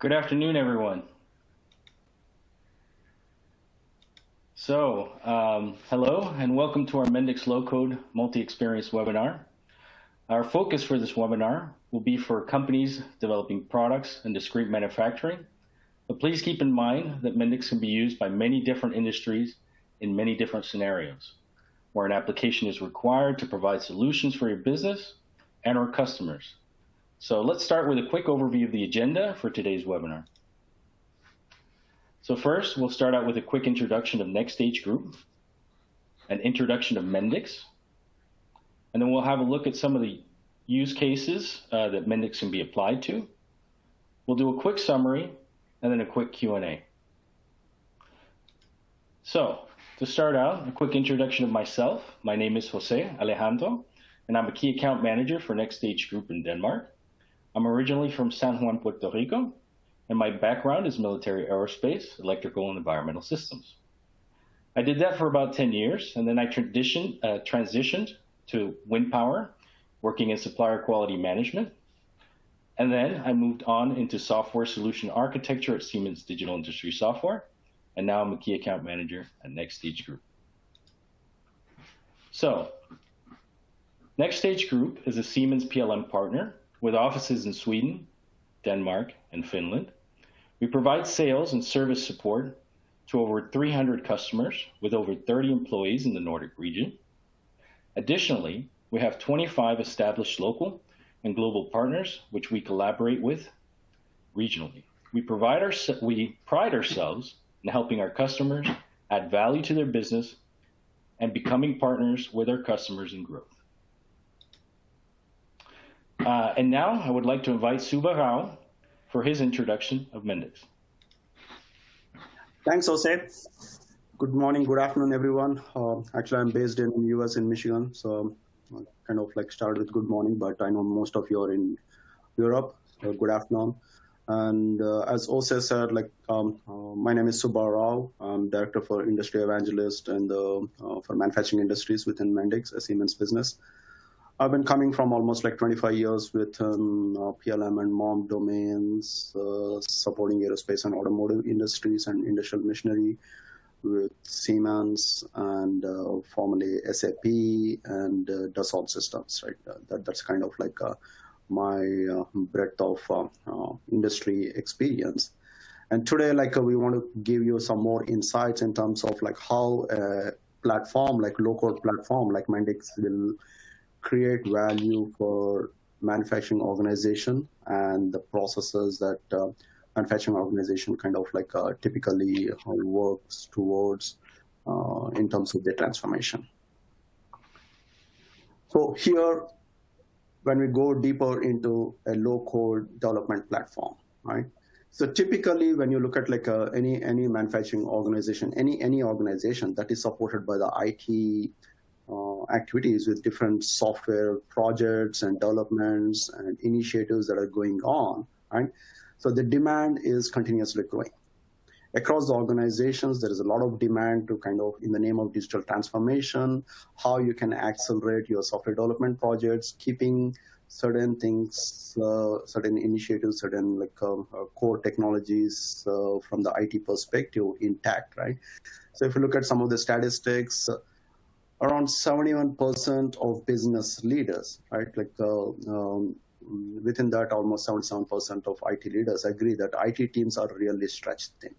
Good afternoon, everyone. Hello and welcome to our Mendix Low-Code Multi-Experience webinar. Our focus for this webinar will be for companies developing products in discrete manufacturing. But please keep in mind that Mendix can be used by many different industries in many different scenarios, where an application is required to provide solutions for your business and our customers. So let's start with a quick overview of the agenda for today's webinar. So first, we'll start out with a quick introduction of Next Stage Group, an introduction of Mendix, and then we'll have a look at some of the use cases that Mendix can be applied to. We'll do a quick summary and then a quick Q&A. So to start out, a quick introduction of myself. My name is Jose Alejandro, and I'm a key account manager for Next Stage Group in Denmark. I'm originally from San Juan, Puerto Rico, and my background is military aerospace, electrical, and environmental systems. I did that for about 10 years, and then I transitioned to wind power, working in supplier quality management. And then I moved on into software solution architecture at Siemens Digital Industry Software, and now I'm a key account manager at Next Stage Group. So, Next Stage Group is a Siemens PLM partner with offices in Sweden, Denmark, and Finland. We provide sales and service support to over 300 customers with over 30 employees in the Nordic region. Additionally, we have 25 established local and global partners, which we collaborate with regionally. We pride ourselves in helping our customers add value to their business and becoming partners with our customers in growth. And now I would like to invite Subha Rao for his introduction of Mendix. Thanks, Jose. Good morning, good afternoon, everyone. Actually, I'm based in the US in Michigan, so I kind of like started with good morning, but I know most of you are in Europe, so good afternoon. And as Jose said, my name is Subha Rao. I'm Director for Industry Evangelist and for Manufacturing Industries within Mendix, a Siemens business. I've been coming from almost like 25 years with PLM and MOM domains, supporting aerospace and automotive industries and industrial machinery with Siemens and formerly SAP and Dassault Systems, right? That's kind of like my breadth of industry experience. And today, we want to give you some more insights in terms of how a platform, low-code platform like Mendix will create value for manufacturing organization and the processes that manufacturing organization kind of typically works towards in terms of their transformation. So here, when we go deeper into a low-code development platform, right? So typically, when you look at any manufacturing organization, any organization that is supported by the IT activities with different software projects and developments and initiatives that are going on, right? So the demand is continuously growing. Across the organizations, there is a lot of demand to kind of, in the name of digital transformation, how you can accelerate your software development projects, keeping certain things, certain initiatives, certain core technologies from the IT perspective intact, right? So if you look at some of the statistics, around 71% of business leaders, right? Within that, almost 77% of IT leaders agree that IT teams are really stretched thin.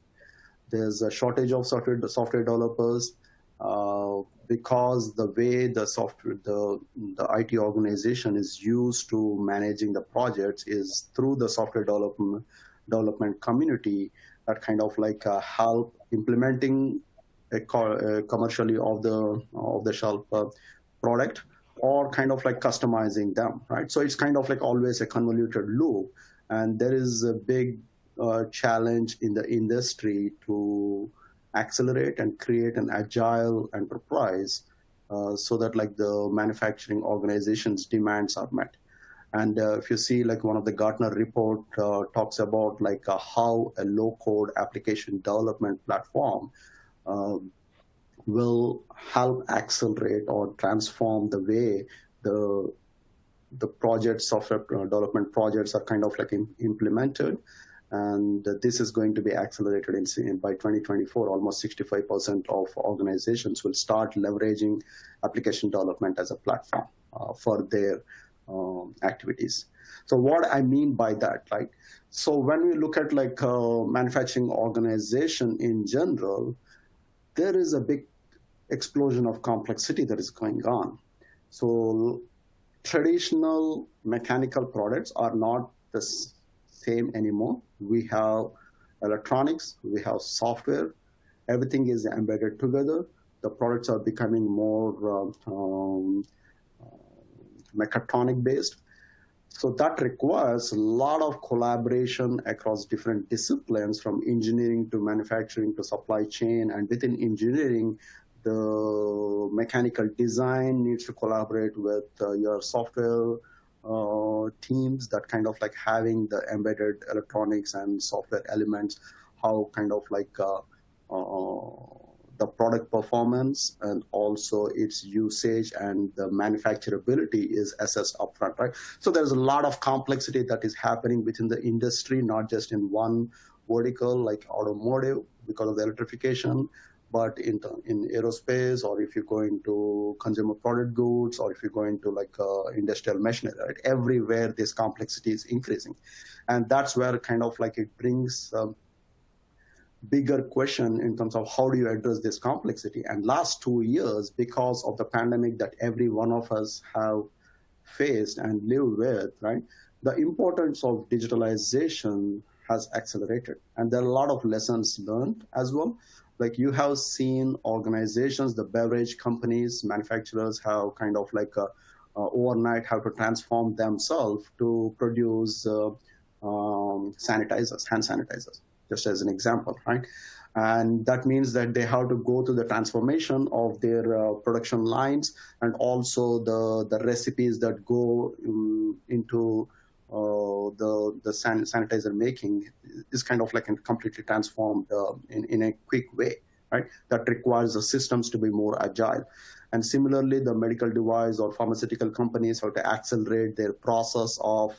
There's a shortage of software developers because the way the IT organization is used to managing the projects is through the software development community that kind of help implementing commercially off the shelf product, or kind of customizing them, right? So it's kind of always a convoluted loop, and there is a big challenge in the industry to accelerate and create an agile enterprise so that the manufacturing organization's demands are met. And if you see one of the Gartner report talks about how a low-code application development platform will help accelerate or transform the way the software development projects are kind of implemented, And this is going to be accelerated by 2024. Almost 65% of organizations will start leveraging application development as a platform for their activities. So what I mean by that, right? So when we look at like manufacturing organization in general, there is a big explosion of complexity that is going on. So traditional mechanical products are not the same anymore. We have electronics, we have software, everything is embedded together. The products are becoming more mechatronic based. So that requires a lot of collaboration across different disciplines, from engineering to manufacturing to supply chain. And within engineering, the mechanical design needs to collaborate with your software teams, that kind of like having the embedded electronics and software elements, how kind of like the product performance and also its usage and the manufacturability is assessed upfront, right? So there's a lot of complexity that is happening within the industry, not just in one vertical like automotive because of the electrification, but in aerospace, or if you go into consumer product goods, or if you go into like industrial machinery, right? Everywhere this complexity is increasing. And that's where kind of like it brings bigger question in terms of how do you address this complexity. And last 2 years, because of the pandemic that every one of us have faced and lived with, right, the importance of digitalization has accelerated. And there are a lot of lessons learned as well. Like you have seen organizations, the beverage companies, manufacturers have kind of like overnight have to transform themselves to produce sanitizers, hand sanitizers, just as an example, right? And that means that they have to go through the transformation of their production lines, and also the recipes that go into the sanitizer making is kind of like completely transformed in a quick way, right? That requires the systems to be more agile. And similarly, the medical device or pharmaceutical companies have to accelerate their process of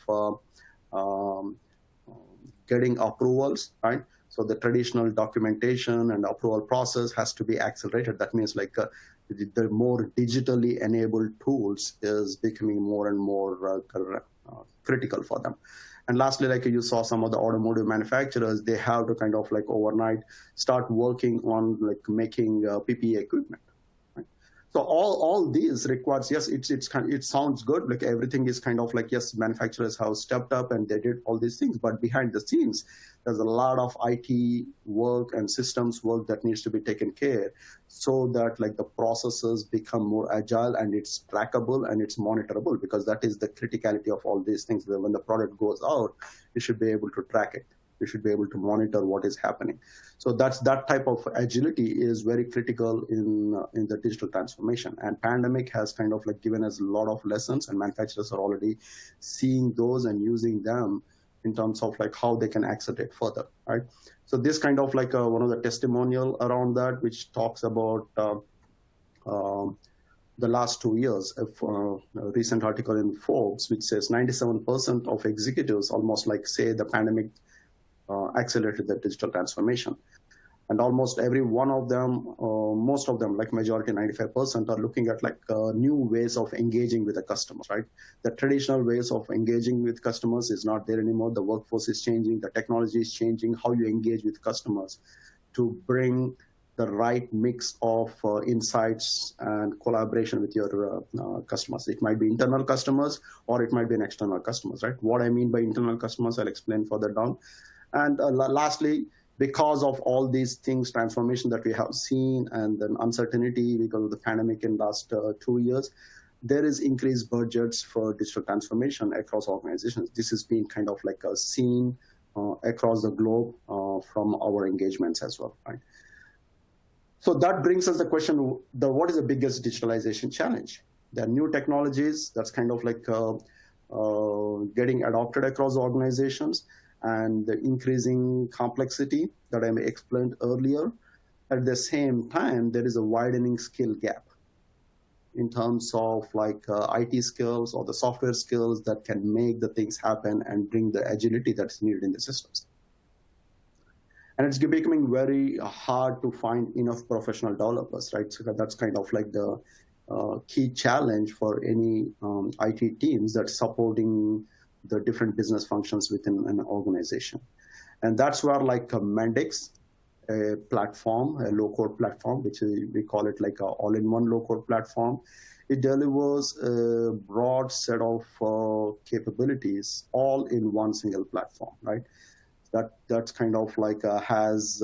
getting approvals, right? So the traditional documentation and approval process has to be accelerated. That means like the more digitally enabled tools is becoming more and more critical for them. And lastly, like you saw some of the automotive manufacturers, they have to kind of like overnight start working on like making PPE equipment. So all these requires, yes, it sounds good, like everything is kind of like, yes, manufacturers have stepped up and they did all these things, but behind the scenes, there's a lot of IT work and systems work that needs to be taken care so that like the processes become more agile and it's trackable and it's monitorable, because that is the criticality of all these things. That when the product goes out, you should be able to track it. You should be able to monitor what is happening. So that type of agility is very critical in the digital transformation. And pandemic has kind of like given us a lot of lessons, and manufacturers are already seeing those and using them in terms of like how they can accelerate further, right? So this kind of like one of the testimonial around that, which talks about the last 2 years, a recent article in Forbes, which says 97% of executives almost like say the pandemic accelerated the digital transformation. And almost every one of them, most of them, like majority, 95%, are looking at like new ways of engaging with the customers, right? The traditional ways of engaging with customers is not there anymore. The workforce is changing, the technology is changing, how you engage with customers to bring the right mix of insights and collaboration with your customers. It might be internal customers or it might be an external customers, right? What I mean by internal customers, I'll explain further down. And lastly, because of all these things, transformation that we have seen and then uncertainty because of the pandemic in last 2 years, there is increased budgets for digital transformation across organizations. This has been kind of like a seen across the globe from our engagements as well, right? So that brings us the question, what is the biggest digitalization challenge? There are new technologies that's kind of like getting adopted across organizations, and the increasing complexity that I explained earlier. At the same time, there is a widening skill gap in terms of like IT skills or the software skills that can make the things happen and bring the agility that's needed in the systems. And it's becoming very hard to find enough professional developers, right? So that's kind of like the key challenge for any IT teams that's supporting the different business functions within an organization. And that's where like Mendix, a platform, a low-code platform, which we call it like a all-in-one low-code platform. It delivers a broad set of capabilities all in one single platform, right? That's kind of like has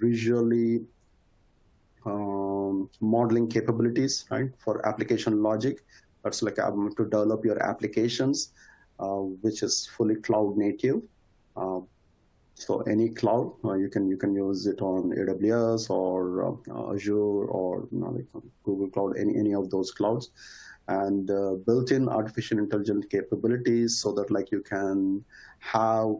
visually modeling capabilities, right, for application logic. That's like to develop your applications, which is fully cloud native. So any cloud, you can use it on AWS or Azure or like Google Cloud, any of those clouds, and built-in artificial intelligence capabilities, so that like you can have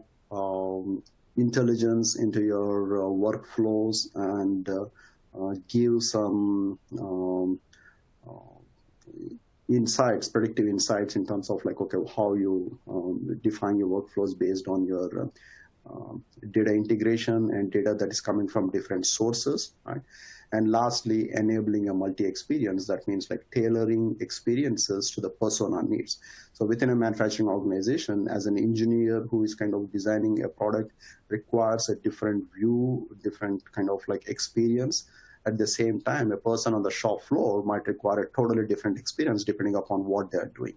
intelligence into your workflows and give some insights, predictive insights in terms of like, okay, how you define your workflows based on your data integration and data that is coming from different sources, right? And lastly, enabling a multi-experience. That means like tailoring experiences to the persona needs. So within a manufacturing organization, as an engineer who is kind of designing a product requires a different view, different kind of like experience. At the same time, a person on the shop floor might require a totally different experience depending upon what they're doing.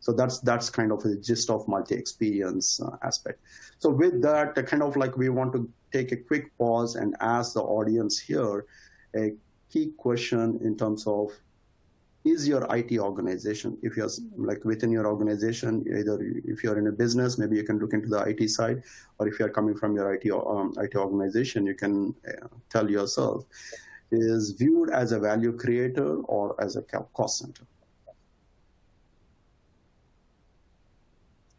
So that's kind of the gist of multi-experience aspect. So with that, kind of like we want to take a quick pause and ask the audience here a key question in terms of, is your IT organization, if you're like within your organization, either if you're in a business, maybe you can look into the IT side, or if you're coming from your IT organization, you can tell yourself, is viewed as a value creator or as a cost center?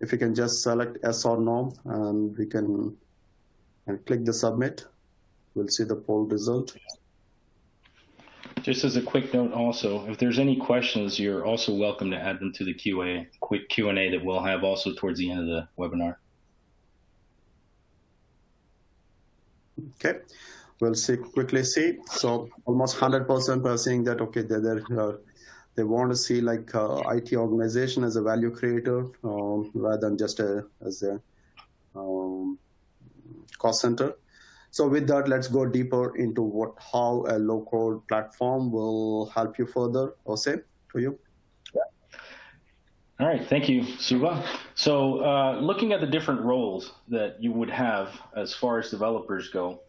If you can just select yes or no, and we can click the submit, we'll see the poll result. Just as a quick note also, if there's any questions, you're also welcome to add them to the quick Q&A that we'll have also towards the end of the webinar. Okay, we'll quickly see. So almost 100% are saying that, okay, they want to see like IT organization as a value creator rather than just as a cost center. So with that, let's go deeper into how a low-code platform will help you further. Jose, to you. All right, thank you, Suba. So looking at the different roles that you would have as far as developers go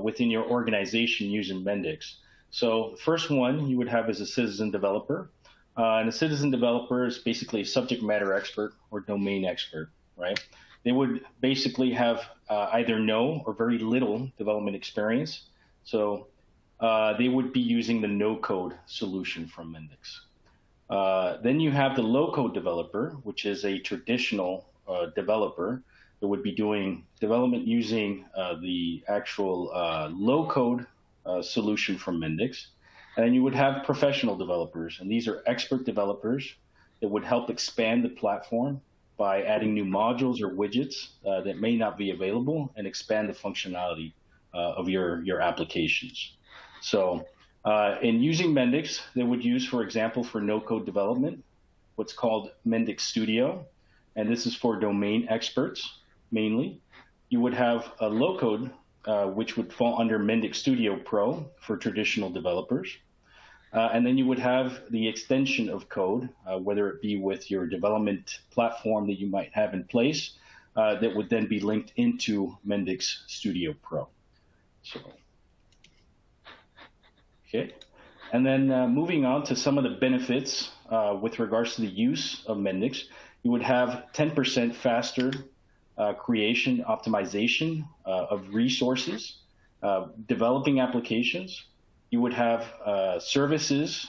within your organization using Mendix. So the first one you would have is a citizen developer. And a citizen developer is basically a subject matter expert or domain expert, right? They would basically have either no or very little development experience. So they would be using the no-code solution from Mendix. Then you have the low-code developer, which is a traditional developer that would be doing development using the actual low-code solution from Mendix. And then you would have professional developers, and these are expert developers that would help expand the platform by adding new modules or widgets that may not be available and expand the functionality of your applications. So in using Mendix, they would use, for example, for no-code development, what's called Mendix Studio, and this is for domain experts mainly. You would have a low-code, which would fall under Mendix Studio Pro for traditional developers. And then you would have the extension of code, whether it be with your development platform that you might have in place, that would then be linked into Mendix Studio Pro. So, okay. And then moving on to some of the benefits with regards to the use of Mendix, you would have 10% faster creation optimization of resources, developing applications. You would have services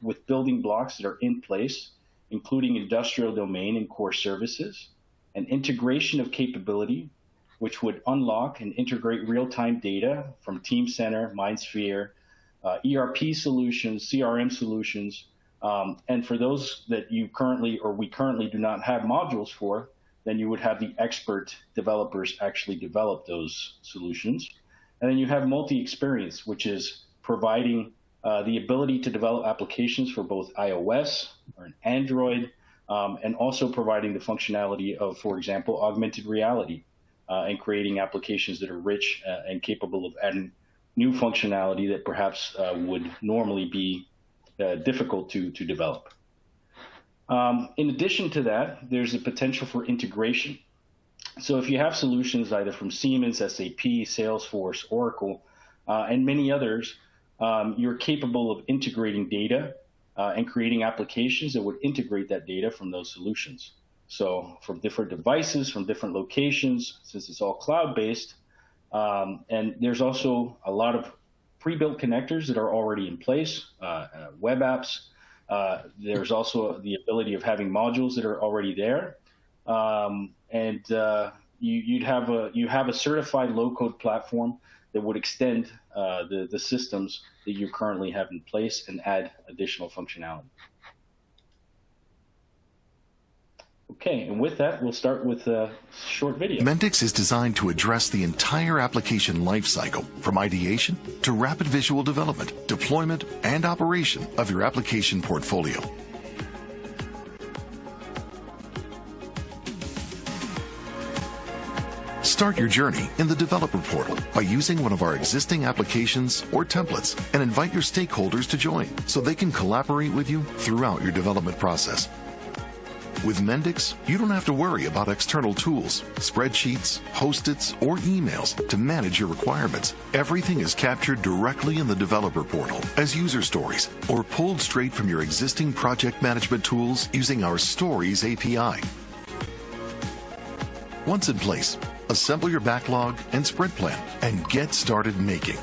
with building blocks that are in place, including industrial domain and core services, an integration of capability, which would unlock and integrate real-time data from Team Center, MindSphere, ERP solutions, CRM solutions, and for those that we currently do not have modules for, then you would have the expert developers actually develop those solutions. And then you have multi-experience, which is providing the ability to develop applications for both iOS or an Android, and also providing the functionality of, for example, augmented reality, and creating applications that are rich and capable of adding new functionality that perhaps would normally be difficult to develop. In addition to that, there's the potential for integration. So if you have solutions either from Siemens, SAP, Salesforce, Oracle, and many others, you're capable of integrating data and creating applications that would integrate that data from those solutions. So from different devices, from different locations, since it's all cloud-based, and there's also a lot of pre-built connectors that are already in place, web apps. There's also the ability of having modules that are already there. You have a certified low-code platform that would extend the systems that you currently have in place and add additional functionality. Okay, and with that, we'll start with a short video. Mendix is designed to address the entire application lifecycle, from ideation to rapid visual development, deployment, and operation of your application portfolio. Start your journey in the developer portal by using one of our existing applications or templates and invite your stakeholders to join so they can collaborate with you throughout your development process. With Mendix, you don't have to worry about external tools, spreadsheets, Post-its, or emails to manage your requirements. Everything is captured directly in the developer portal as user stories or pulled straight from your existing project management tools using our Stories API. Once in place, assemble your backlog and sprint plan and get started making.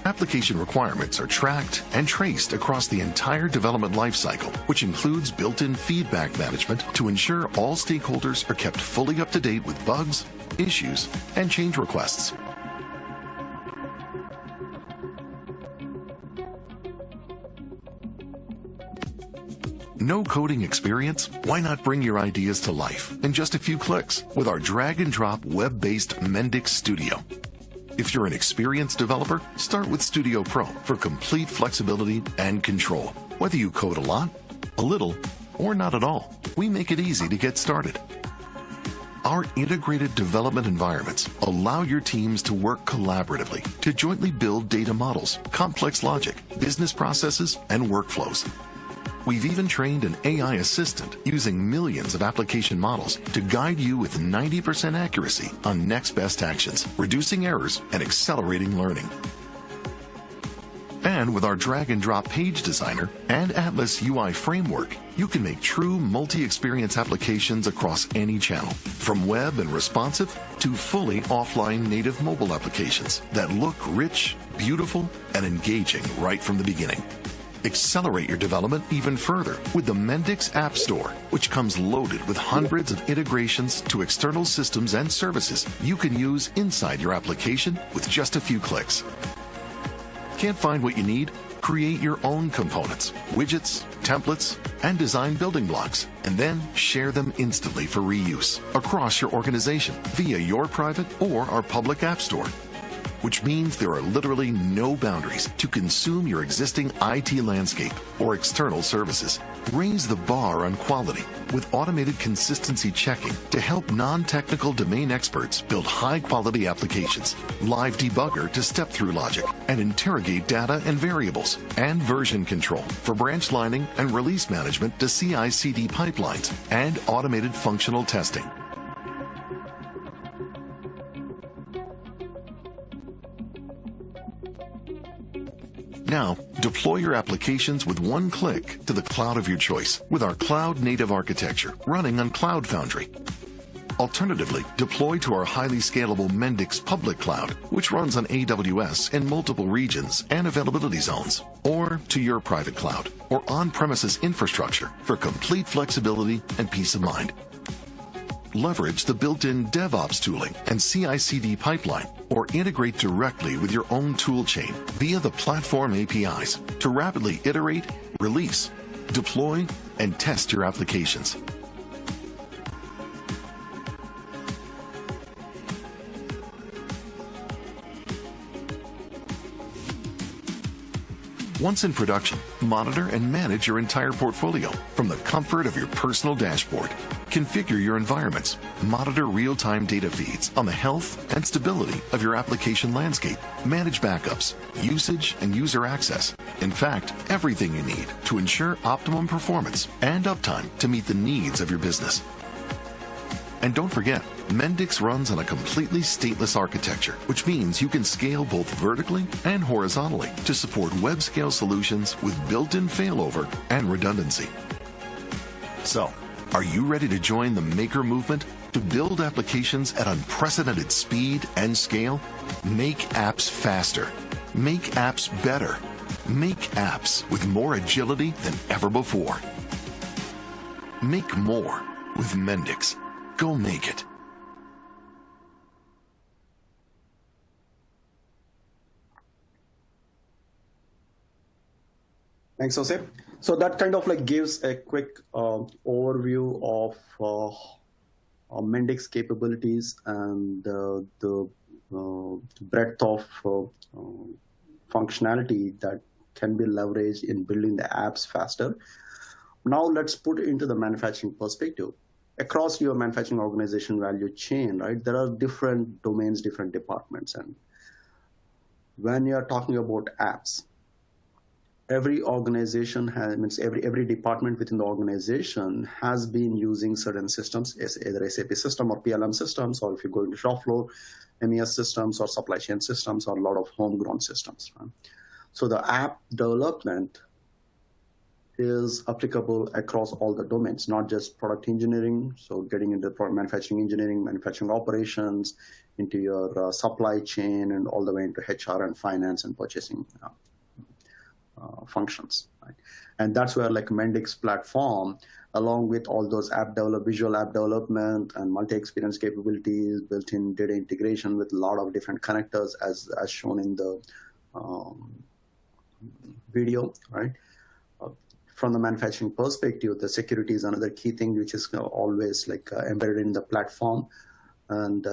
Application requirements are tracked and traced across the entire development lifecycle, which includes built-in feedback management to ensure all stakeholders are kept fully up to date with bugs, issues, and change requests. No coding experience? Why not bring your ideas to life in just a few clicks with our drag-and-drop web-based Mendix Studio? If you're an experienced developer, start with Studio Pro for complete flexibility and control. Whether you code a lot, a little, or not at all, we make it easy to get started. Our integrated development environments allow your teams to work collaboratively to jointly build data models, complex logic, business processes, and workflows. We've even trained an AI assistant using millions of application models to guide you with 90% accuracy on next best actions, reducing errors and accelerating learning. And with our drag-and-drop page designer and Atlas UI framework, you can make true multi-experience applications across any channel, from web and responsive to fully offline native mobile applications that look rich, beautiful, and engaging right from the beginning. Accelerate your development even further with the Mendix App Store, which comes loaded with hundreds of integrations to external systems and services you can use inside your application with just a few clicks. Can't find what you need? Create your own components, widgets, templates, and design building blocks, and then share them instantly for reuse across your organization via your private or our public App Store. Which means there are literally no boundaries to consume your existing IT landscape or external services. Raise the bar on quality with automated consistency checking to help non-technical domain experts build high-quality applications, live debugger to step through logic and interrogate data and variables, and version control for branch lining and release management to CI/CD pipelines, and automated functional testing. Now, deploy your applications with one click to the cloud of your choice with our cloud-native architecture running on Cloud Foundry. Alternatively, deploy to our highly scalable Mendix public cloud, which runs on AWS in multiple regions and availability zones, or to your private cloud or on-premises infrastructure for complete flexibility and peace of mind. Leverage the built-in DevOps tooling and CI/CD pipeline, or integrate directly with your own tool chain via the platform APIs to rapidly iterate, release, deploy, and test your applications. Once in production, monitor and manage your entire portfolio from the comfort of your personal dashboard. Configure your environments. Monitor real-time data feeds on the health and stability of your application landscape. Manage backups, usage, and user access. In fact, everything you need to ensure optimum performance and uptime to meet the needs of your business. And don't forget, Mendix runs on a completely stateless architecture, which means you can scale both vertically and horizontally to support web-scale solutions with built-in failover and redundancy. So, are you ready to join the maker movement to build applications at unprecedented speed and scale? Make apps faster. Make apps better. Make apps with more agility than ever before. Make more with Mendix. Go make it. Thanks, Jose. So that kind of like gives a quick overview of Mendix capabilities and the breadth of functionality that can be leveraged in building the apps faster. Now let's put it into the manufacturing perspective. Across your manufacturing organization value chain, right, there are different domains, different departments. And when you're talking about apps, every organization has, every department within the organization has been using certain systems, either SAP system or PLM systems, or if you go into shop floor, MES systems or supply chain systems, or a lot of homegrown systems. Right? So the app development is applicable across all the domains, not just product engineering. So getting into product manufacturing engineering, manufacturing operations, into your supply chain, and all the way into HR and finance and purchasing functions. Right? And that's where like Mendix platform, along with all those visual app development and multi-experience capabilities, built-in data integration with a lot of different connectors as shown in the video, right? From the manufacturing perspective, the security is another key thing, which is always like embedded in the platform. And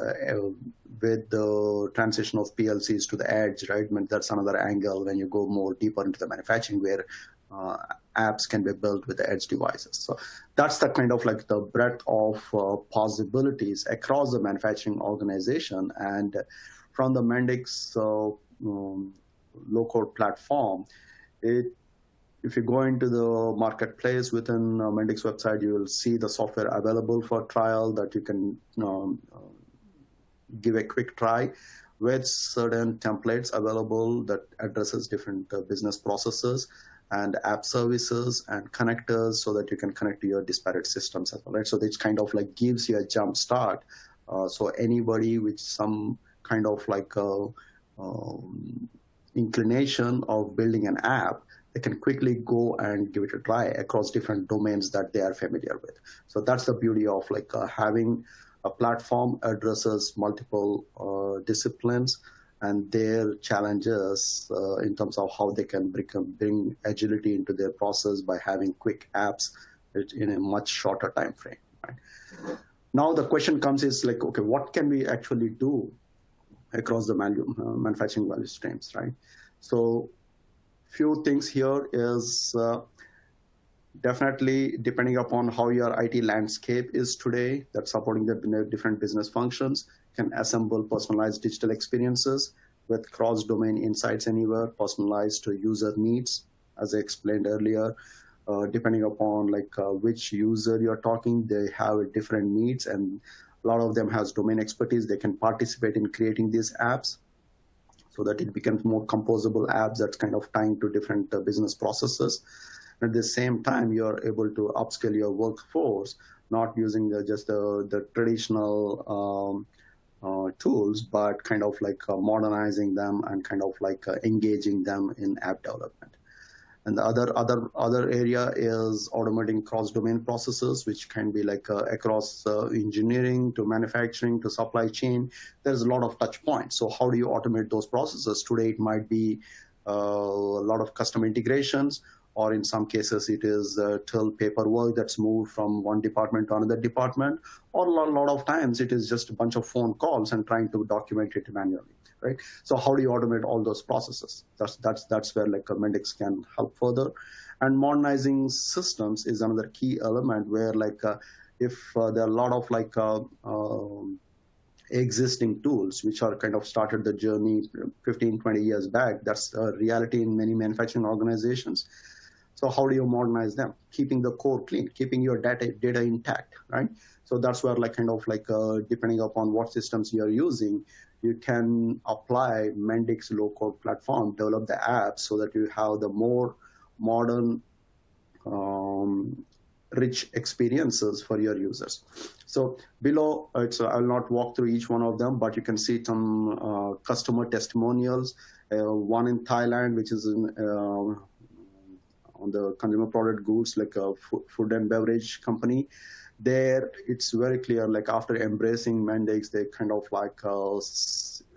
with the transition of PLCs to the edge, right? I mean, that's another angle when you go more deeper into the manufacturing, where apps can be built with the edge devices. So that's the kind of like the breadth of possibilities across the manufacturing organization. And from the Mendix low-code platform, if you go into the marketplace within Mendix website, you will see the software available for trial that you can give a quick try with certain templates available that addresses different business processes and app services and connectors, so that you can connect to your disparate systems as well, right? So this kind of like gives you a jump start. So anybody with some kind of like inclination of building an app, they can quickly go and give it a try across different domains that they are familiar with. So that's the beauty of like having a platform addresses multiple disciplines and their challenges in terms of how they can bring agility into their process by having quick apps in a much shorter time frame. Right? Now the question comes is like, okay, what can we actually do across the manufacturing value streams, right? So few things here is definitely depending upon how your IT landscape is today, that's supporting the different business functions, can assemble personalized digital experiences with cross-domain insights anywhere, personalized to user needs, as I explained earlier. Depending upon like which user you're talking, they have different needs, and a lot of them has domain expertise. They can participate in creating these apps, so that it becomes more composable apps that's kind of tying to different business processes. And at the same time, you're able to upskill your workforce, not using just the traditional tools, but kind of like modernizing them and kind of like engaging them in app development. And the other area is automating cross-domain processes, which can be like across engineering to manufacturing to supply chain. There's a lot of touch points. So how do you automate those processes? Today, it might be a lot of custom integrations, or in some cases, it is till paperwork that's moved from one department to another department, or a lot of times it is just a bunch of phone calls and trying to document it manually. right? So how do you automate all those processes? That's where like Mendix can help further. And modernizing systems is another key element where like if there are a lot of like existing tools which are kind of started the journey 15, 20 years back, that's a reality in many manufacturing organizations. So how do you modernize them? Keeping the core clean, keeping your data intact, right? So that's where like kind of like depending upon what systems you're using, you can apply Mendix low-code platform, develop the apps so that you have the more modern, rich experiences for your users. So below, I'll not walk through each one of them, but you can see some customer testimonials. One in Thailand, which is in, on the consumer product goods, like a food and beverage company. There, it's very clear, like after embracing Mendix, they kind of like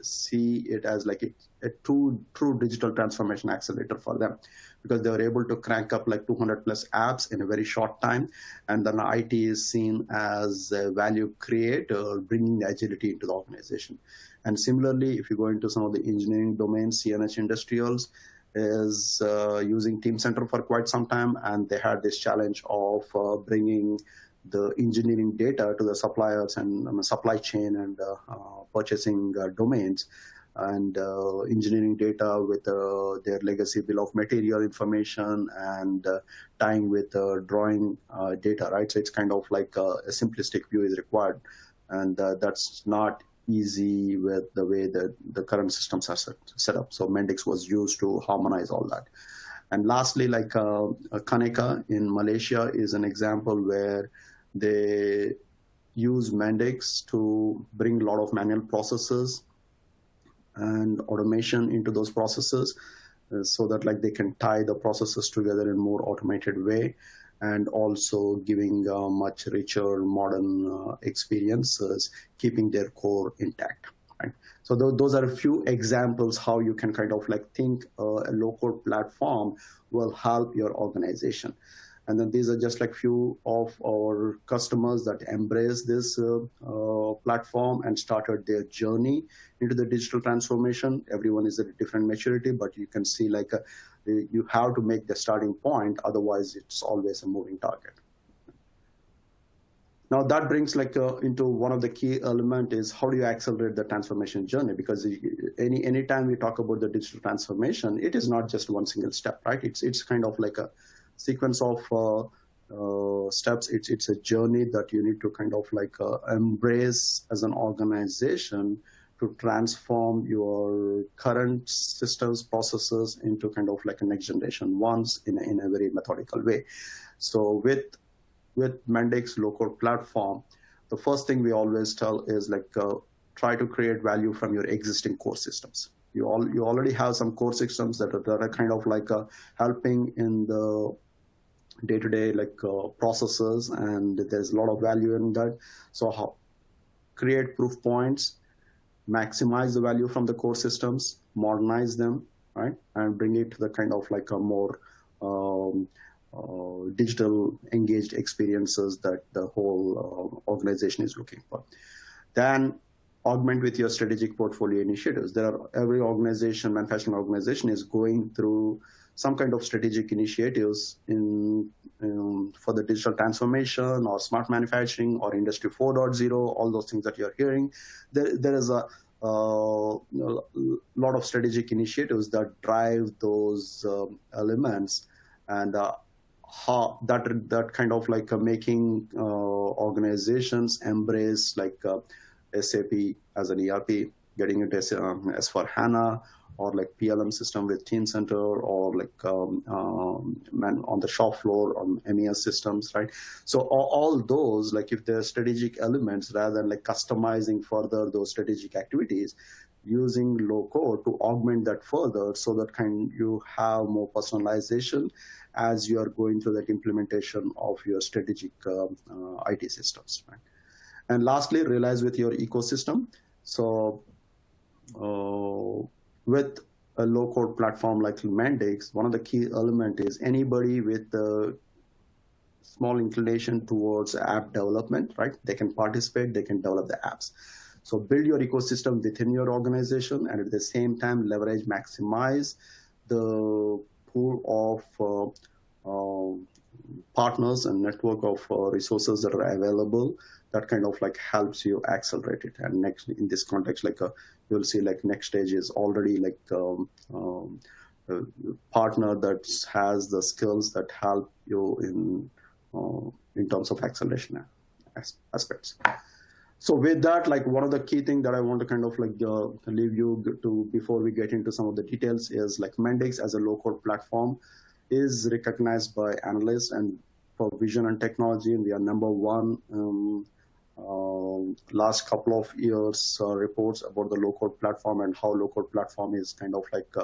see it as like a true digital transformation accelerator for them, because they were able to crank up like 200 plus apps in a very short time. And then IT is seen as a value creator, bringing the agility into the organization. And similarly, if you go into some of the engineering domains, CNH Industrials is using Teamcenter for quite some time, and they had this challenge of bringing the engineering data to the suppliers and supply chain and purchasing domains, and engineering data with their legacy bill of material information and tying with drawing data, right? So it's kind of like a simplistic view is required, and that's not easy with the way that the current systems are set up. So Mendix was used to harmonize all that. And lastly, like Kaneka in Malaysia is an example where they use Mendix to bring a lot of manual processes and automation into those processes so that like they can tie the processes together in more automated way, and also giving much richer modern experiences, keeping their core intact. Right? So those are a few examples how you can kind of like think a low-code platform will help your organization. And then these are just like few of our customers that embrace this platform and started their journey into the digital transformation. Everyone is at a different maturity, but you can see like you have to make the starting point, otherwise it's always a moving target. Now that brings like into one of the key element is how do you accelerate the transformation journey? Because anytime we talk about the digital transformation, it is not just one single step, right? It's kind of like a sequence of steps. It's a journey that you need to kind of like embrace as an organization to transform your current systems, processes into kind of like a next generation ones in a very methodical way. So with Mendix low-code platform, the first thing we always tell is like try to create value from your existing core systems. You already have some core systems that are kind of like helping in the day-to-day like processes, and there's a lot of value in that. So create proof points, maximize the value from the core systems, modernize them, right, and bring it to the kind of like a more digital engaged experiences that the whole organization is looking for. Then augment with your strategic portfolio initiatives. Every organization, manufacturing organization, is going through some kind of strategic initiatives for the digital transformation or smart manufacturing or Industry 4.0, all those things that you're hearing. There is a lot of strategic initiatives that drive those elements, and how that kind of like making organizations embrace like SAP as an ERP, getting into S/4HANA, or like PLM system with Teamcenter, or like on the shop floor on MES systems, right? So all those, like if they're strategic elements, rather than like customizing further those strategic activities, using low code to augment that further, so that you have more personalization as you are going through that implementation of your strategic IT systems, right? And lastly, realize with your ecosystem. So with a low-code platform like Mendix, one of the key elements is anybody with a small inclination towards app development, right? They can participate, they can develop the apps. So build your ecosystem within your organization, and at the same time leverage, maximize the pool of partners and network of resources that are available. That kind of like helps you accelerate it. And next, in this context, like you'll see like next stage is already like a partner that has the skills that help you in terms of acceleration aspects. So with that, like one of the key things that I want to kind of like leave you to before we get into some of the details is like Mendix as a low-code platform is recognized by analysts and for vision and technology, and we are #1. Last couple of years reports about the low-code platform and how low-code platform is kind of like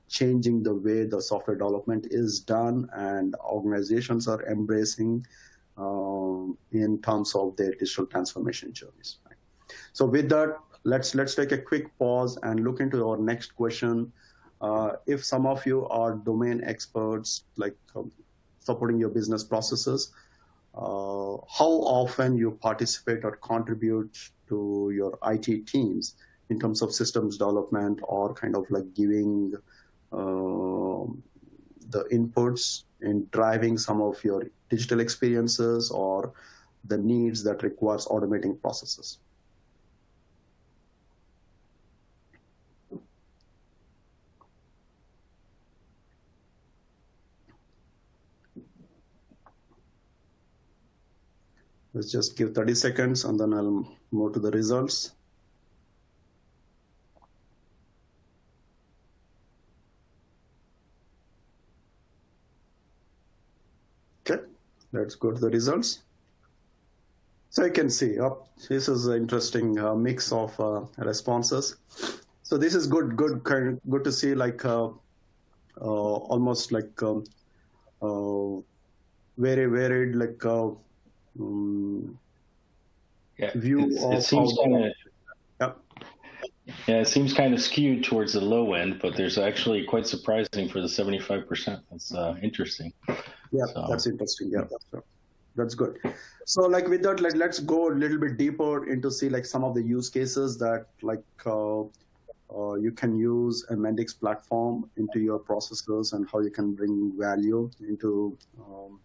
changing the way the software development is done, and organizations are embracing in terms of their digital transformation journeys. Right? So with that, let's take a quick pause and look into our next question. If some of you are domain experts, like supporting your business processes, how often you participate or contribute to your IT teams in terms of systems development, or kind of like giving the inputs in driving some of your digital experiences or the needs that requires automating processes. Let's just give 30 seconds and then I'll move to the results. Okay, let's go to the results. So you can see, this is an interesting mix of responses. So this is good to see, like almost like very varied, like view of. It seems it seems kind of skewed towards the low end, but there's actually quite surprising for the 75%. That's interesting. Yeah, so. That's interesting. Yeah, that's good. So like with that, let's go a little bit deeper into see like some of the use cases that like you can use a Mendix platform into your processes and how you can bring value into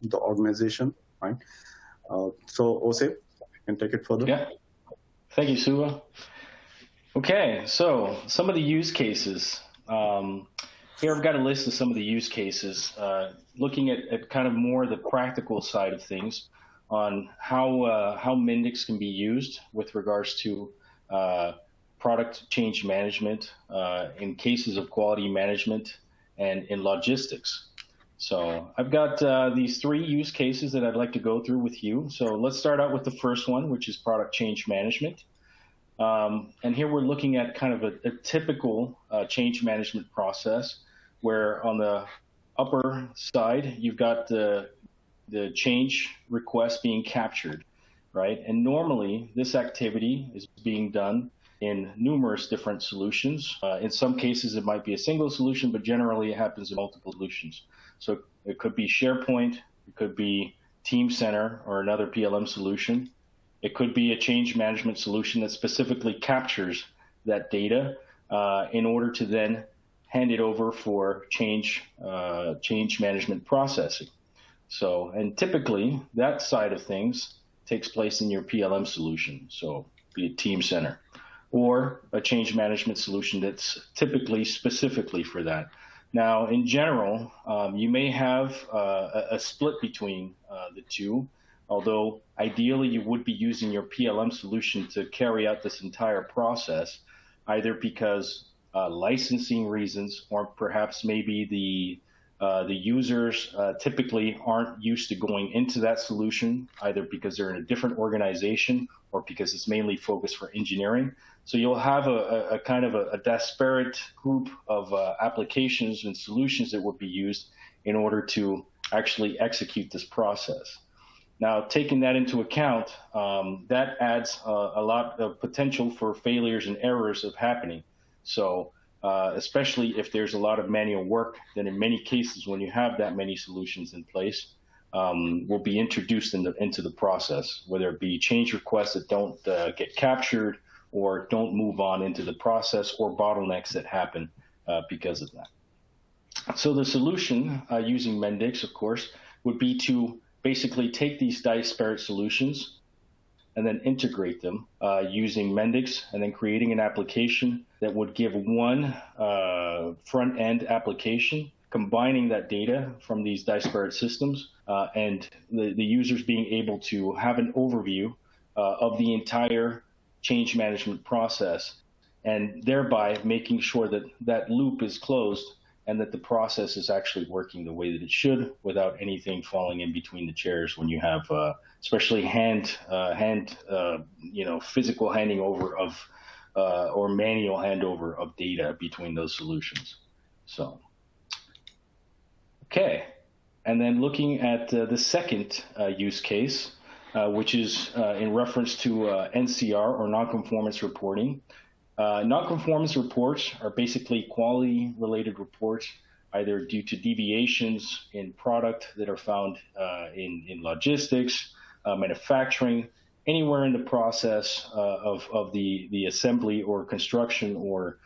the organization, right? So Jose, you can take it further. Yeah, thank you, Suva. Okay, so some of the use cases. Here I've got a list of some of the use cases, looking at kind of more the practical side of things on how Mendix can be used with regards to product change management in cases of quality management and in logistics. So I've got these 3 use cases that I'd like to go through with you. So let's start out with the first one, which is product change management. And here we're looking at kind of a typical change management process, where on the upper side, you've got the change request being captured, right? And normally this activity is being done in numerous different solutions. In some cases, it might be a single solution, but generally it happens in multiple solutions. So it could be SharePoint, it could be Team Center or another PLM solution. It could be a change management solution that specifically captures that data in order to then hand it over for change management processing. So, and typically that side of things takes place in your PLM solution. So be it Team Center or a change management solution that's typically specifically for that. Now, in general, you may have a split between the two, although ideally you would be using your PLM solution to carry out this entire process, either because licensing reasons, or perhaps maybe the users typically aren't used to going into that solution, either because they're in a different organization or because it's mainly focused for engineering. So you'll have a kind of a disparate group of applications and solutions that would be used in order to actually execute this process. Now, taking that into account, that adds a lot of potential for failures and errors of happening. So especially if there's a lot of manual work, then in many cases, when you have that many solutions in place, will be introduced into the process, whether it be change requests that don't get captured, or don't move on into the process, or bottlenecks that happen because of that. So the solution using Mendix, of course, would be to basically take these disparate solutions and then integrate them using Mendix, and then creating an application that would give one front-end application, combining that data from these disparate systems, and the users being able to have an overview of the entire change management process, and thereby making sure that that loop is closed and that the process is actually working the way that it should, without anything falling in between the chairs when you have, especially physical handing over of, or manual handover of data between those solutions. So, okay. And then looking at the second use case, which is in reference to NCR, or nonconformance reporting. Nonconformance reports are basically quality-related reports, either due to deviations in product that are found in logistics, manufacturing, anywhere in the process of the assembly or construction or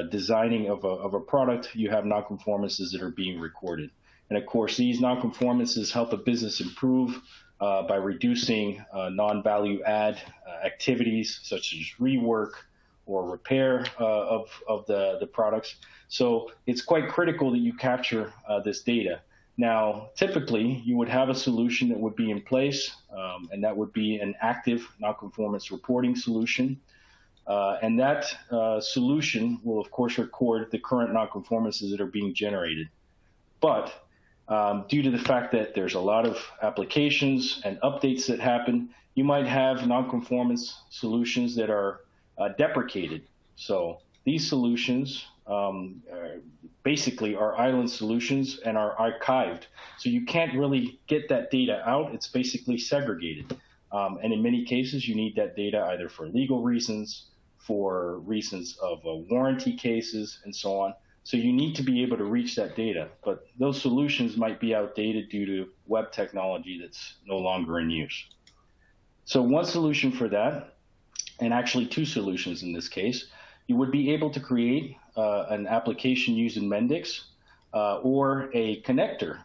designing of a product. You have nonconformances that are being recorded. And of course, these nonconformances help a business improve by reducing non-value add activities such as rework or repair of the products. So it's quite critical that you capture this data. Now, typically, you would have a solution that would be in place, and that would be an active nonconformance reporting solution. And that solution will, of course, record the current nonconformances that are being generated. But due to the fact that there's a lot of applications and updates that happen, you might have nonconformance solutions that are deprecated. So these solutions basically are island solutions and are archived. So you can't really get that data out. It's basically segregated. And in many cases, you need that data either for legal reasons, for reasons of warranty cases, and so on. So you need to be able to reach that data. But those solutions might be outdated due to web technology that's no longer in use. So one solution for that, and actually two solutions in this case, you would be able to create an application using Mendix or a connector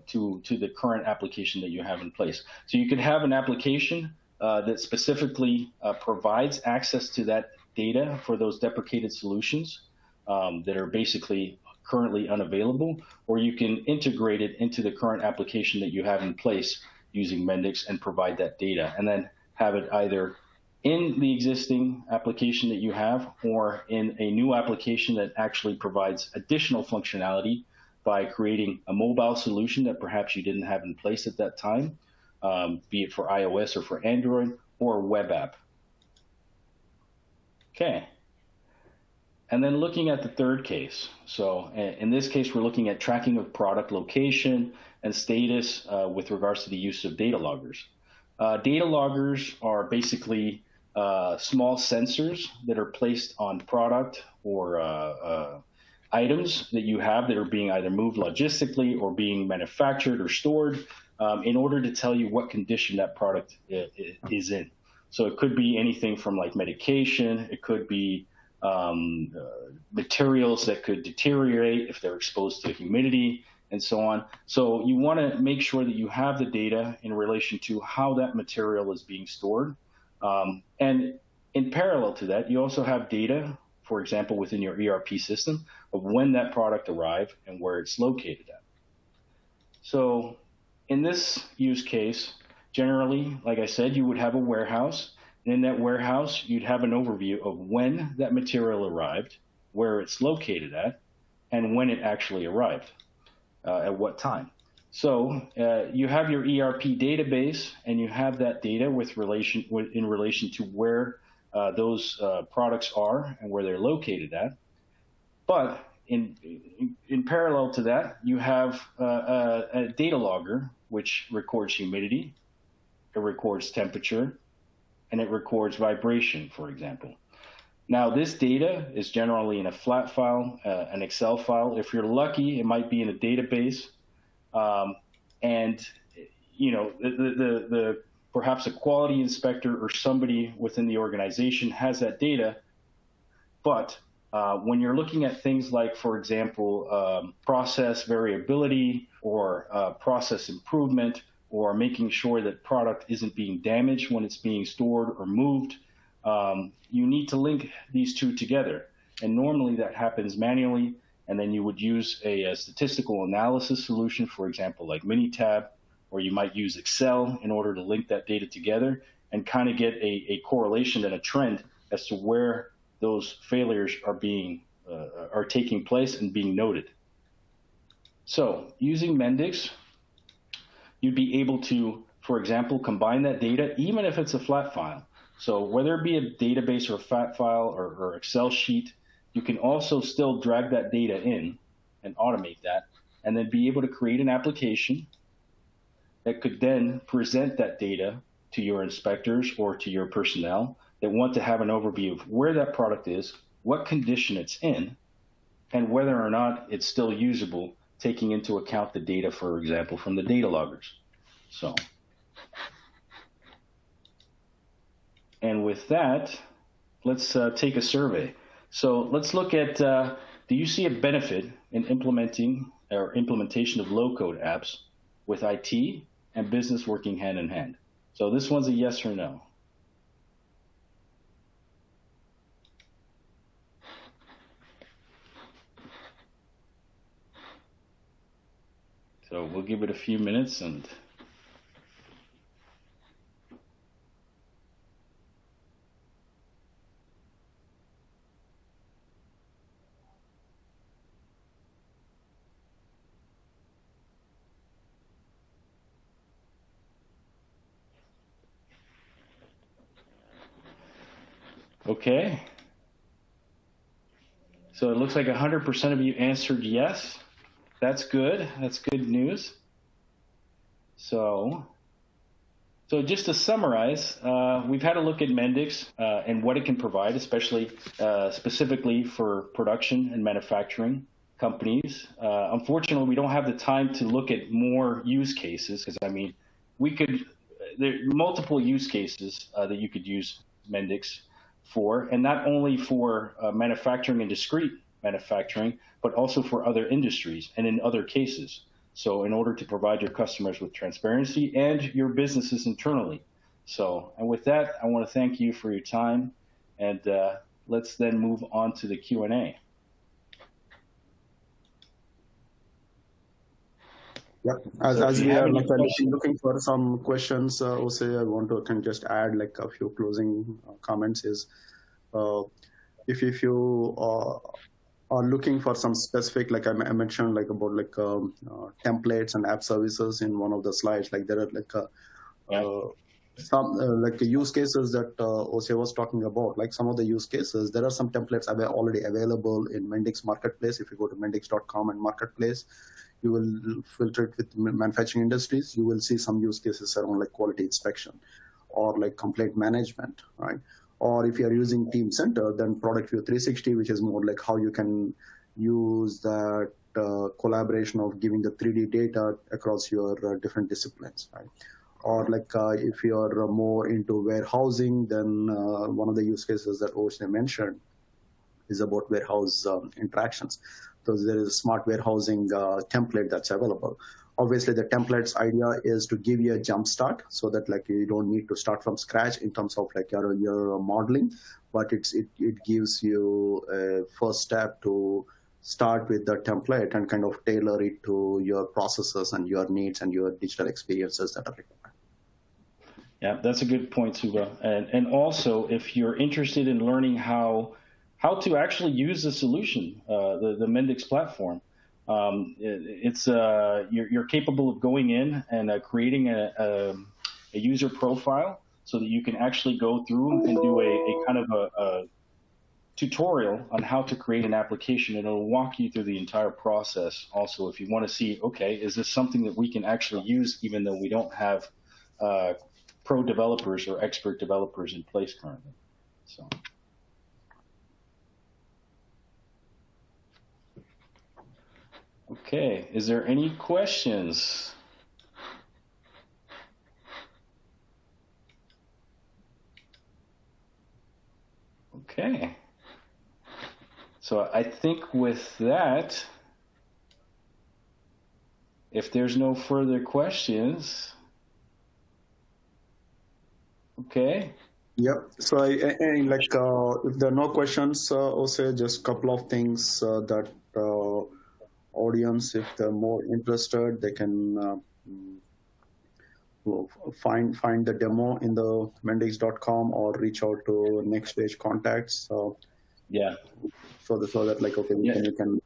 to the current application that you have in place. So you could have an application that specifically provides access to that data for those deprecated solutions that are basically currently unavailable, or you can integrate it into the current application that you have in place using Mendix and provide that data, and then have it either in the existing application that you have or in a new application that actually provides additional functionality by creating a mobile solution that perhaps you didn't have in place at that time, be it for iOS or for Android, or a web app. Okay. And then looking at the third case. So in this case, we're looking at tracking of product location and status with regards to the use of data loggers. Data loggers are basically small sensors that are placed on product or items that you have that are being either moved logistically or being manufactured or stored in order to tell you what condition that product is in. So it could be anything from like medication, it could be materials that could deteriorate if they're exposed to humidity, and so on. So you want to make sure that you have the data in relation to how that material is being stored. And in parallel to that, you also have data, for example, within your ERP system of when that product arrived and where it's located at. So in this use case, generally, like I said, you would have a warehouse. And in that warehouse, you'd have an overview of when that material arrived, where it's located at, and when it actually arrived, at what time. So you have your ERP database, and you have that data in relation to where those products are and where they're located at. But in parallel to that, you have a data logger, which records humidity, it records temperature, and it records vibration, for example. Now, this data is generally in a flat file, an Excel file. If you're lucky, it might be in a database. And you know, the perhaps a quality inspector or somebody within the organization has that data, but when you're looking at things like, for example, process variability or process improvement, or making sure that product isn't being damaged when it's being stored or moved, you need to link these two together. And normally that happens manually, and then you would use a statistical analysis solution, for example, like Minitab, or you might use Excel in order to link that data together and kind of get a correlation and a trend as to where those failures are taking place and being noted. So using Mendix, you'd be able to, for example, combine that data, even if it's a flat file. So whether it be a database or a flat file or Excel sheet, you can also still drag that data in and automate that, and then be able to create an application that could then present that data to your inspectors or to your personnel that want to have an overview of where that product is, what condition it's in, and whether or not it's still usable, taking into account the data, for example, from the data loggers. So, and with that, let's take a survey. So let's look at, do you see a benefit in implementation of low-code apps with IT and business working hand in hand? So this one's a yes or no. So we'll give it a few minutes and okay. So it looks like 100% of you answered yes. That's good. That's good news. So just to summarize, we've had a look at Mendix and what it can provide, especially specifically for production and manufacturing companies. Unfortunately, we don't have the time to look at more use cases because, I mean, there are multiple use cases that you could use Mendix for, and not only for manufacturing and discrete manufacturing, but also for other industries and in other cases. So in order to provide your customers with transparency and your businesses internally. So, and with that, I want to thank you for your time, and let's then move on to the Q&A. Yeah, as we are looking for some questions, Jose, I want to just add like a few closing comments. Is if you are looking for some specific, like I mentioned, like about like templates and app services in one of the slides, like there are like some like use cases that Jose was talking about. Like some of the use cases, there are some templates already available in Mendix Marketplace. If you go to mendix.com and Marketplace, you will filter it with manufacturing industries. You will see some use cases around like quality inspection or like complaint management, right? Or if you are using Team Center, then Product View 360, which is more like how you can use that collaboration of giving the 3D data across your different disciplines, right? Or like if you're more into warehousing, then one of the use cases that Oshay mentioned is about warehouse interactions. So there is a smart warehousing template that's available. Obviously, the template's idea is to give you a jump start so that like you don't need to start from scratch in terms of like your modeling, but it gives you a first step to start with the template and kind of tailor it to your processes and your needs and your digital experiences that are required. Yeah, that's a good point, Suba. And also, if you're interested in learning how to actually use the solution, the Mendix platform, you're capable of going in and creating a user profile so that you can actually go through and do a kind of a tutorial on how to create an application, and it'll walk you through the entire process. Also, if you want to see, okay, is this something that we can actually use even though we don't have pro developers or expert developers in place currently? So. Okay, is there any questions? Okay. So I think with that, if there's no further questions, okay. Yep. So if there are no questions, Jose, just a couple of things that audience, if they're more interested, they can find the demo in the Mendix.com or reach out to next stage contacts. Yeah. So that like, okay, we can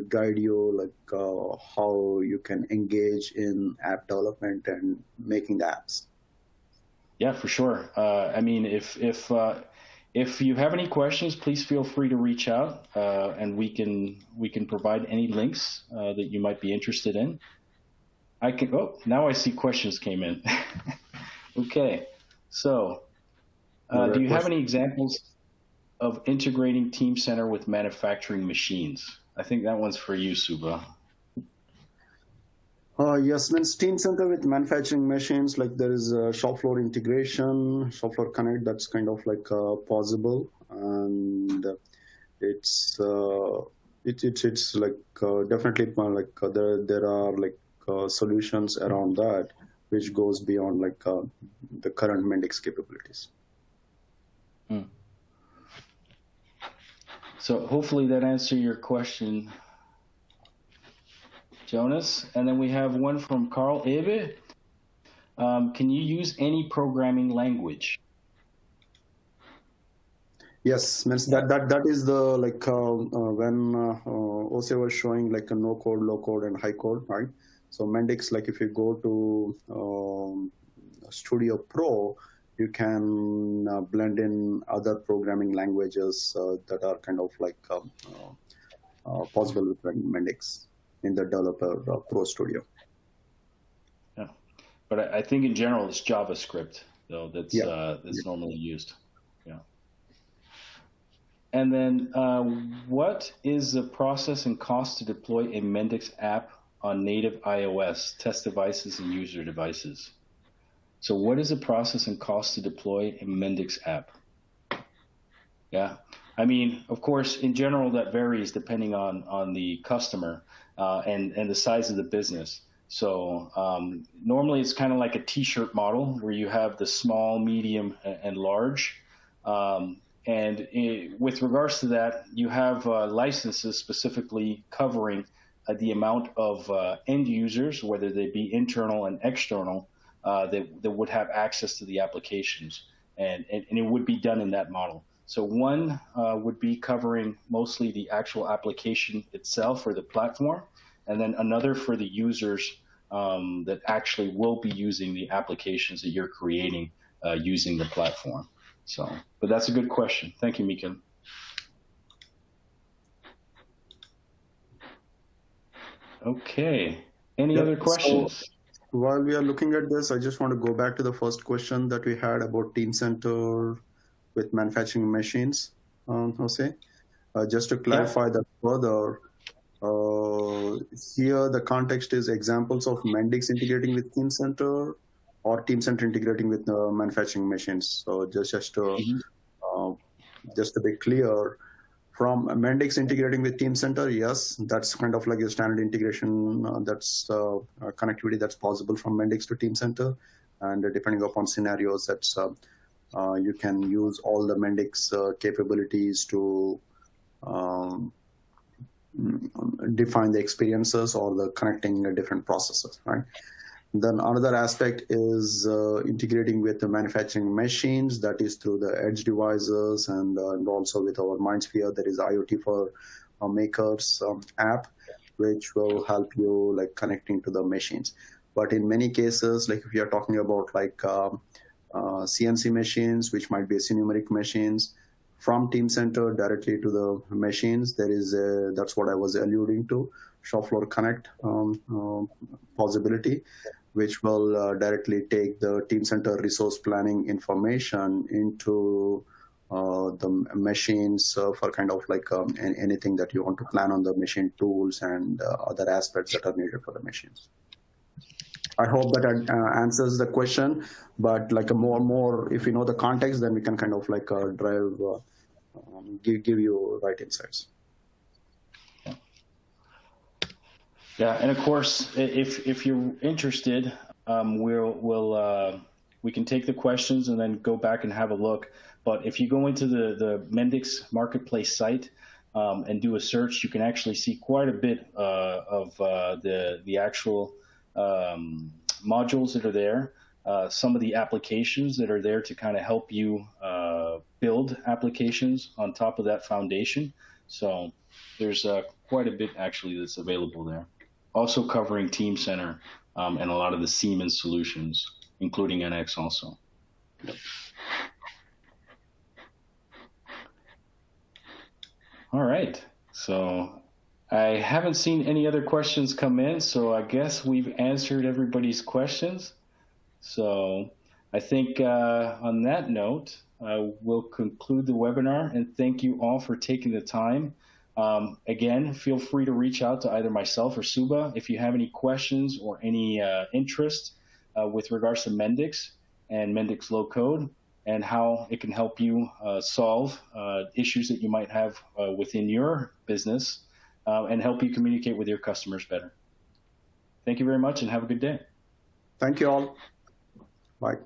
guide you like how you can engage in app development and making the apps. Yeah, for sure. I mean, if you have any questions, please feel free to reach out, and we can provide any links that you might be interested in. Now I see questions came in. Okay, so do you have any examples of integrating Teamcenter with manufacturing machines? I think that one's for you, Suba. Yes, means Teamcenter with manufacturing machines, like there is a shop floor integration, shop floor connect, that's kind of like possible, and it's like definitely like there are like solutions around that which goes beyond like the current Mendix capabilities. So hopefully that answered your question, Jonas. And then we have one from Carl Ebe. Can you use any programming language? Yes, means that is the like when Ose was showing like a no code, low code, and high code, right? So Mendix, like if you go to Studio Pro, you can blend in other programming languages that are kind of like possible with Mendix in the Developer Pro Studio. Yeah, but I think in general it's JavaScript though that's normally used. Yeah. And then what is the process and cost to deploy a Mendix app on native iOS, test devices, and user devices? So what is the process and cost to deploy a Mendix app? Yeah, I mean, of course, in general, that varies depending on the customer and the size of the business. So normally it's kind of like a T-shirt model where you have the small, medium, and large. With regards to that, you have licenses specifically covering the amount of end users, whether they be internal and external, that would have access to the applications. And it would be done in that model. So one would be covering mostly the actual application itself or the platform, and then another for the users that actually will be using the applications that you're creating using the platform. So, but that's a good question. Thank you, Meekan. Okay. Any other questions? So, while we are looking at this, I just want to go back to the first question that we had about Teamcenter with manufacturing machines, Jose. Just to clarify that further, here the context is examples of Mendix integrating with Teamcenter or Teamcenter integrating with manufacturing machines. So just to be clear, from Mendix integrating with Teamcenter, yes, that's kind of like a standard integration. That's connectivity that's possible from Mendix to Teamcenter, and depending upon scenarios, that's you can use all the Mendix capabilities to define the experiences or the connecting different processes, right? Then another aspect is integrating with the manufacturing machines, that is through the edge devices, and also with our MindSphere, there is IoT for makers app, which will help you like connecting to the machines. But in many cases, like if you're talking about like CNC machines, which might be numeric machines, from Teamcenter directly to the machines, there is that's what I was alluding to, shop floor connect possibility, which will directly take the Teamcenter resource planning information into the machines for kind of like anything that you want to plan on the machine, tools and other aspects that are needed for the machines. I hope that answers the question, but like a more, if you know the context, then we can kind of like drive give you right insights. Yeah, and of course, if you're interested, we can take the questions and then go back and have a look. But if you go into the Mendix marketplace site and do a search, you can actually see quite a bit of the actual modules that are there. Some of the applications that are there to kind of help you build applications on top of that foundation. So there's quite a bit actually that's available there. Also covering Team Center and a lot of the Siemens solutions, including NX also. Yep. All right, so I haven't seen any other questions come in, so I guess we've answered everybody's questions. So I think on that note, we'll conclude the webinar, and thank you all for taking the time. Again, feel free to reach out to either myself or Suba if you have any questions or any interest with regards to Mendix and Mendix Low Code and how it can help you solve issues that you might have within your business and help you communicate with your customers better. Thank you very much and have a good day. Thank you all. Bye.